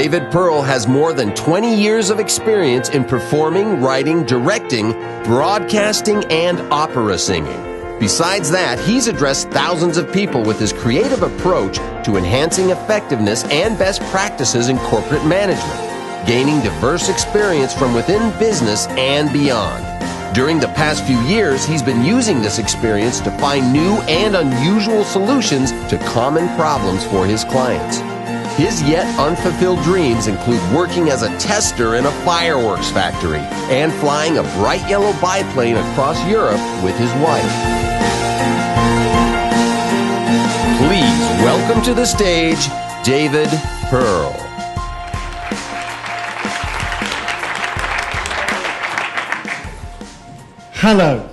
David Pearl has more than 20 years of experience in performing, writing, directing, broadcasting, and opera singing. Besides that, he's addressed thousands of people with his creative approach to enhancing effectiveness and best practices in corporate management, gaining diverse experience from within business and beyond. During the past few years, he's been using this experience to find new and unusual solutions to common problems for his clients. His yet unfulfilled dreams include working as a tester in a fireworks factory and flying a bright yellow biplane across Europe with his wife. Please welcome to the stage, David Pearl. Hello.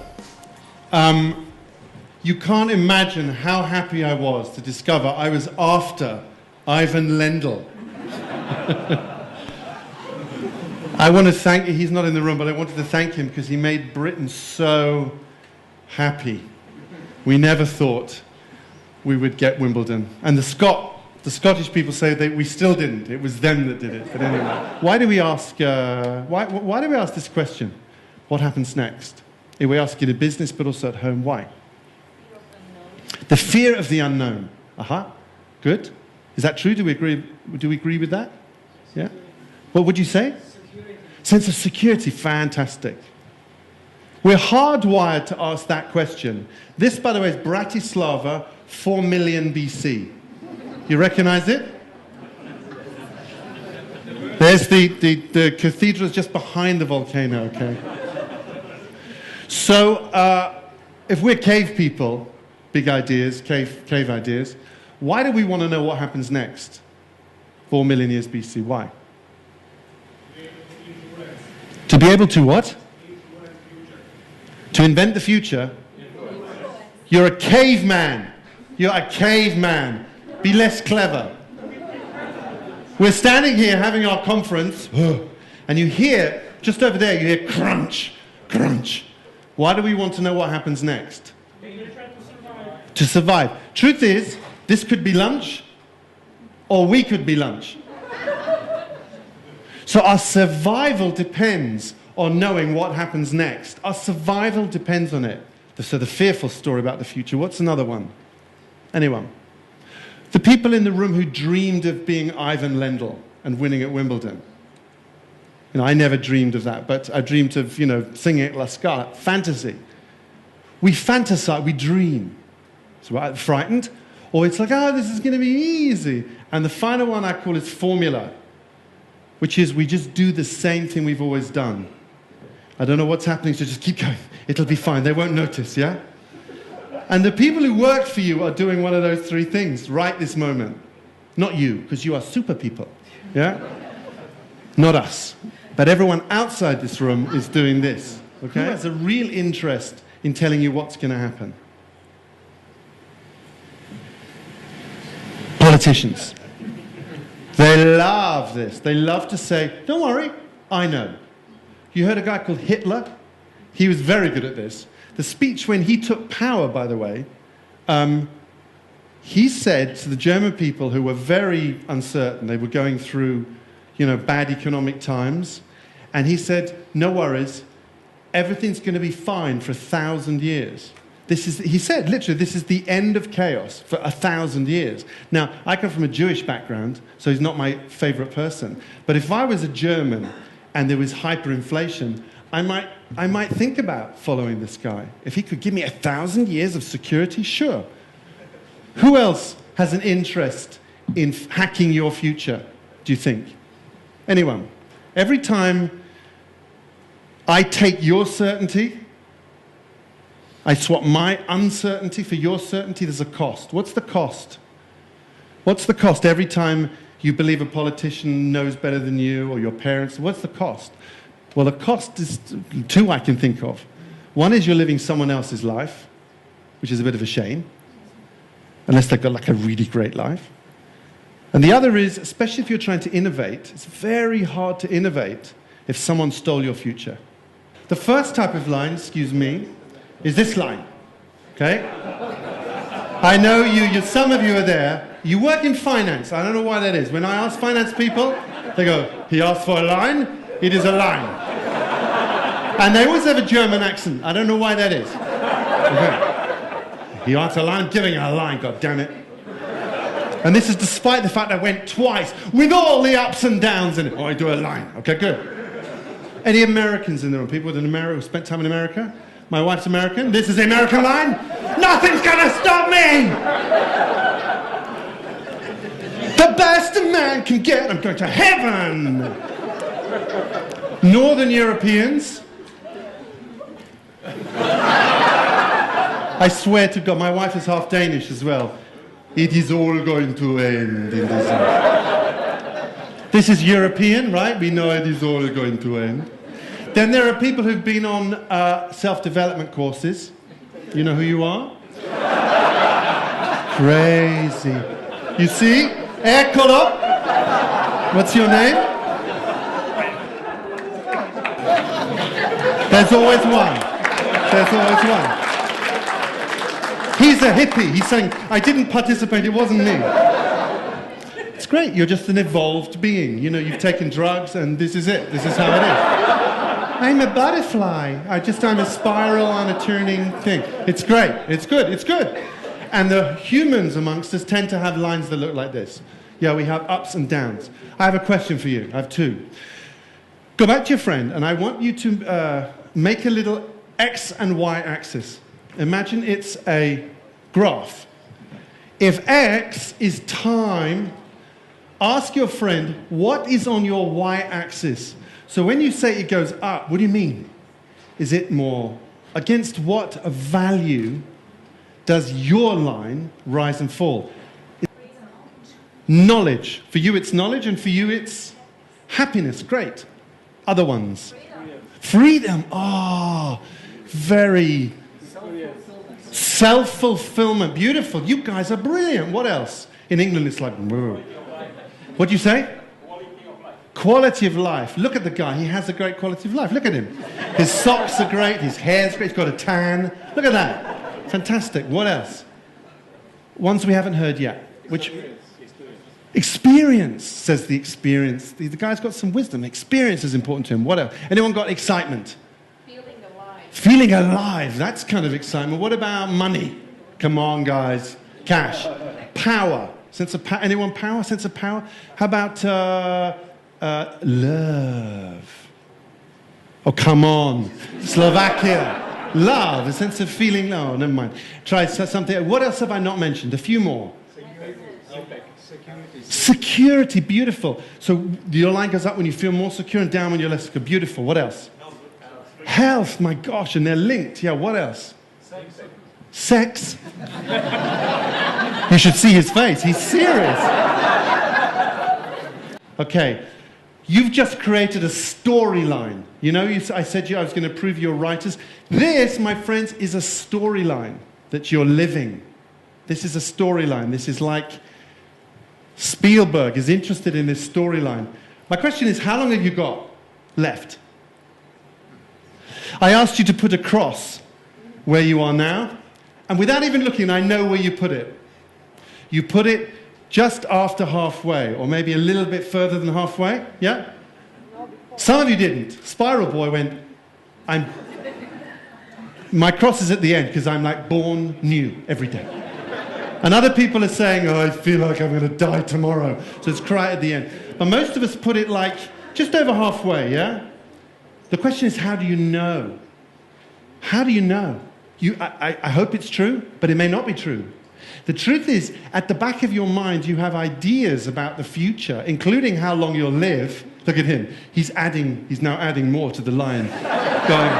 You can't imagine how happy I was to discover I was after Ivan Lendl. I want to thank, he's not in the room, but I wanted to thank him because he made Britain so happy. We never thought we would get Wimbledon. And the Scottish people say that we still didn't. It was them that did it. But anyway, why do we ask this question? What happens next? We ask it in business, but also at home. Why? The fear of the unknown. Aha. Good. Is that true? Do we agree with that? Yeah. What would you say? Security. Sense of security. Fantastic. We're hardwired to ask that question. This, by the way, is Bratislava, 4 million BC. You recognize it? There's the cathedral is just behind the volcano, okay? So, if we're cave people, big ideas, cave ideas, why do we want to know what happens next? 4 million years BC, why? To be able to what? To invent the future? You're a caveman. You're a caveman. Be less clever. We're standing here having our conference, and you hear, just over there, you hear crunch, crunch. Why do we want to know what happens next? To survive. Truth is, this could be lunch, or we could be lunch. So our survival depends on knowing what happens next. Our survival depends on it. So the fearful story about the future. What's another one? Anyone? The people in the room who dreamed of being Ivan Lendl and winning at Wimbledon. You know, I never dreamed of that, but I dreamed of, singing at La Scala. Fantasy. We fantasize, we dream. So we're frightened, or it's like, this is going to be easy. And the final one I call is formula, which is we just do the same thing we've always done. I don't know what's happening, so just keep going. It'll be fine. They won't notice, yeah? And the people who work for you are doing one of those three things right this moment. Not you, because you are super people, yeah? Not us. But everyone outside this room is doing this, okay? Who has a real interest in telling you what's going to happen? Politicians. They love this. They love to say, don't worry, I know. You heard a guy called Hitler? He was very good at this. The speech when he took power, by the way, he said to the German people who were very uncertain, they were going through, bad economic times, and he said, no worries, everything's going to be fine for 1,000 years. He said, literally, this is the end of chaos for 1,000 years. Now, I come from a Jewish background, so he's not my favorite person. But if I was a German and there was hyperinflation, I might think about following this guy. If he could give me 1,000 years of security, sure. Who else has an interest in hacking your future, do you think? Anyone? Every time I take your certainty, I swap my uncertainty for your certainty, there's a cost. What's the cost? What's the cost every time you believe a politician knows better than you or your parents? What's the cost? Well, the cost is two I can think of. One is you're living someone else's life, which is a bit of a shame, unless they've got like a really great life. And the other is, especially if you're trying to innovate, it's very hard to innovate if someone stole your future. The first type of line, excuse me, is this line, okay? I know some of you are there. You work in finance. I don't know why that is. When I ask finance people, they go, he asked for a line, it is a line. And they always have a German accent. I don't know why that is. Okay. He asked a line, I'm giving a line, God damn it. And this is despite the fact I went twice, with all the ups and downs in it. Oh, I do a line. Okay, good. Any Americans in the room? People in America who spent time in America? My wife's American. This is the American line. Nothing's gonna stop me! The best a man can get, I'm going to heaven! Northern Europeans. I swear to God, my wife is half Danish as well. It is all going to end in this end. This is European, right? We know it is all going to end. Then there are people who've been on self-development courses. You know who you are? Crazy. You see? Eccolo. What's your name? There's always one. There's always one. He's a hippie. He's saying, I didn't participate, it wasn't me. It's great. You're just an evolved being. You know, you've taken drugs and this is it. This is how it is. I'm a butterfly. I'm a spiral on a turning thing. It's great. It's good. It's good. And the humans amongst us tend to have lines that look like this. Yeah, we have ups and downs. I have a question for you. I have two. Go back to your friend, and I want you to make a little X and Y axis. Imagine it's a graph. If X is time, ask your friend, what is on your Y axis? So when you say it goes up, what do you mean? Is it more against what value does your line rise and fall? Knowledge. For you it's knowledge, and for you it's happiness. Great. Other ones. Freedom. Ah, very self-fulfillment. Beautiful. You guys are brilliant. What else? In England it's like, what do you say? Quality of life. Look at the guy. He has a great quality of life. Look at him. His socks are great. His hair's great. He's got a tan. Look at that. Fantastic. What else? Ones we haven't heard yet. Which? Experience, says the experience. The guy's got some wisdom. Experience is important to him. What else? Anyone got excitement? Feeling alive. Feeling alive. That's kind of excitement. What about money? Come on, guys. Cash. Power. Sense of power. Anyone power? Sense of power? How about love? Oh, come on. Slovakia. Love. A sense of feeling. No, never mind. Try something. What else have I not mentioned? A few more. Security, beautiful. So your line goes up when you feel more secure and down when you're less secure. Beautiful. What else? Health, my gosh, and they're linked. Yeah, what else? Sex. You should see his face. He's serious. Okay. You've just created a storyline. You know, I said to you I was going to prove you're writers. This, my friends, is a storyline that you're living. This is a storyline. This is like Spielberg is interested in this storyline. My question is, how long have you got left? I asked you to put a cross where you are now, and without even looking, I know where you put it. You put it just after halfway, or maybe a little bit further than halfway, yeah? Some of you didn't. Spiral Boy went, my cross is at the end, because I'm like born new every day. And other people are saying, oh, I feel like I'm going to die tomorrow. So it's right at the end. But most of us put it like just over halfway, yeah? The question is, how do you know? How do you know? I hope it's true, but it may not be true. The truth is, at the back of your mind, you have ideas about the future, including how long you'll live. Look at him. He's now adding more to the line. Going,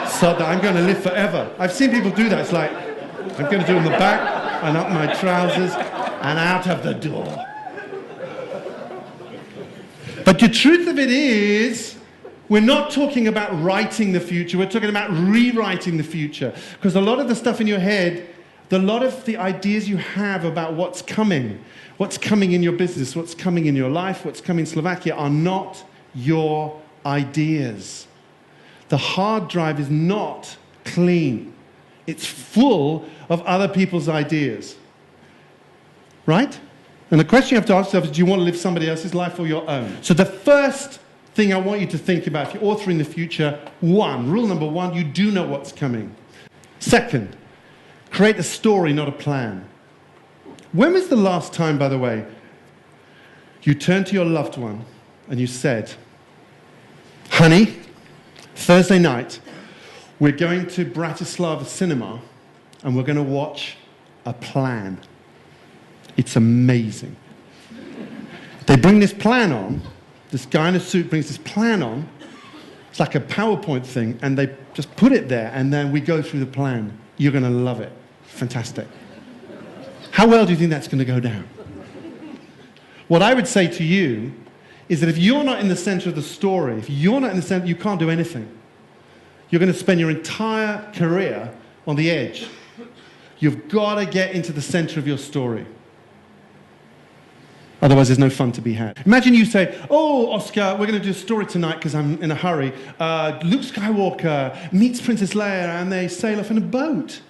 so that I'm going to live forever. I've seen people do that. It's like, I'm going to do it in the back, and up my trousers, and out of the door. But the truth of it is, we're not talking about writing the future, we're talking about rewriting the future. Because a lot of the stuff in your head, a lot of the ideas you have about what's coming in your business, what's coming in your life, what's coming in Slovakia, are not your ideas. The hard drive is not clean. It's full of other people's ideas. right? And the question you have to ask yourself is, do you want to live somebody else's life or your own? So the first thing I want you to think about if you're authoring the future, rule number one, you do know what's coming. Second, create a story, not a plan. When was the last time, by the way, you turned to your loved one and you said, honey, Thursday night, we're going to Bratislava Cinema and we're going to watch A Plan. It's amazing. They bring this plan on. This guy in a suit brings this plan on. It's like a PowerPoint thing, and they just put it there, and then we go through the plan. You're going to love it. Fantastic. How well do you think that's going to go down? What I would say to you is that if you're not in the center of the story, if you're not in the center, you can't do anything. You're going to spend your entire career on the edge. You've got to get into the center of your story. Otherwise, there's no fun to be had. Imagine you say, oh, Oscar, we're going to do a story tonight because I'm in a hurry. Luke Skywalker meets Princess Leia and they sail off in a boat.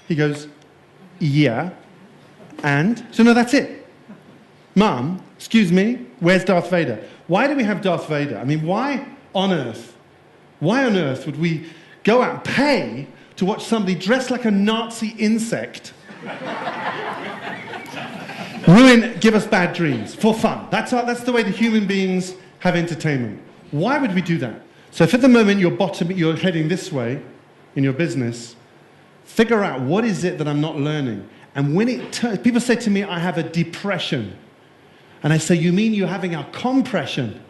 He goes, yeah, and? So no, that's it. Mum, excuse me, where's Darth Vader? Why do we have Darth Vader? I mean, why on earth would we go out and pay to watch somebody dressed like a Nazi insect give us bad dreams for fun? That's the way the human beings have entertainment. Why would we do that? So if at the moment you're heading this way in your business, figure out what is it that I'm not learning. And when people say to me, I have a depression. And I say, you mean you're having a compression?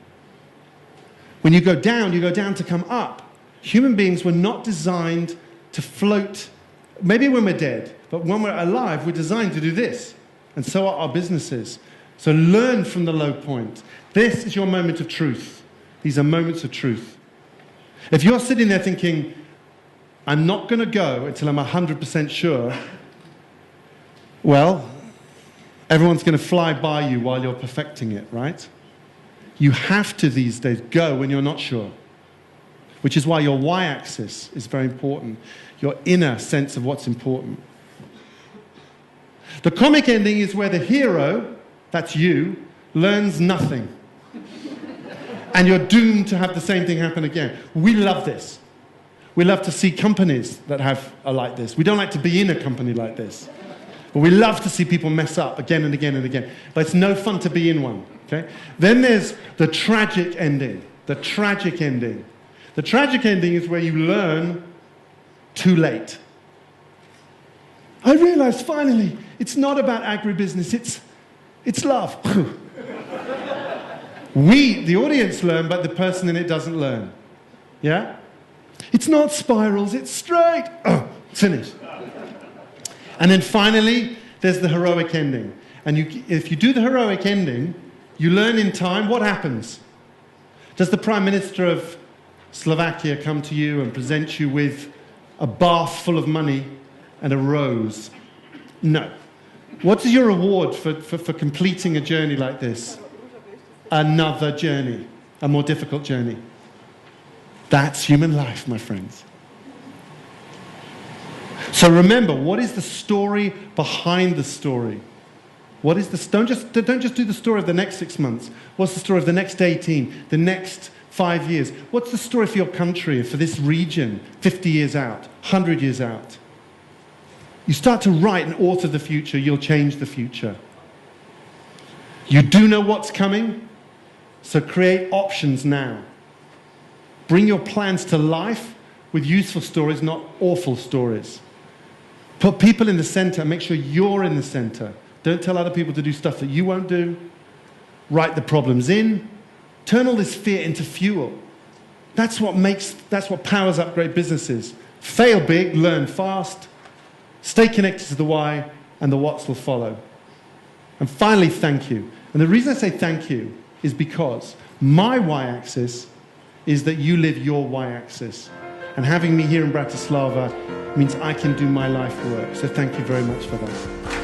When you go down to come up. Human beings were not designed to float, maybe when we're dead, but when we're alive, we're designed to do this. And so are our businesses. So learn from the low point. This is your moment of truth. These are moments of truth. If you're sitting there thinking, I'm not going to go until I'm 100% sure, well, everyone's going to fly by you while you're perfecting it, right? You have to these days go when you're not sure, which is why your y-axis is very important, your inner sense of what's important. The comic ending is where the hero, that's you, learns nothing. And you're doomed to have the same thing happen again. We love this. We love to see companies that are like this. We don't like to be in a company like this. But we love to see people mess up again and again and again. But it's no fun to be in one. Okay? Then there's the tragic ending. The tragic ending. The tragic ending is where you learn too late. I realized finally, it's not about agribusiness, it's love. We, the audience, learn, but the person in it doesn't learn. Yeah? It's not spirals, it's straight. Oh, finished. And then finally, there's the heroic ending. And if you do the heroic ending, you learn in time what happens. Does the Prime Minister of Slovakia come to you and present you with a bath full of money and a rose? No. What is your reward for completing a journey like this? Another journey, a more difficult journey. That's human life, my friends. So remember, what is the story behind the story? What is don't just do the story of the next 6 months. What's the story of the next 18, the next 5 years? What's the story for your country, for this region, 50 years out, 100 years out? You start to write and author the future, you'll change the future. You do know what's coming, so create options now. Bring your plans to life with useful stories, not awful stories. Put people in the center and make sure you're in the center. Don't tell other people to do stuff that you won't do. Write the problems in. Turn all this fear into fuel. That's what powers up great businesses. Fail big, learn fast. Stay connected to the why, and the what's will follow. And finally, thank you. And the reason I say thank you is because my y-axis is that you live your y-axis. And having me here in Bratislava means I can do my life work. So thank you very much for that.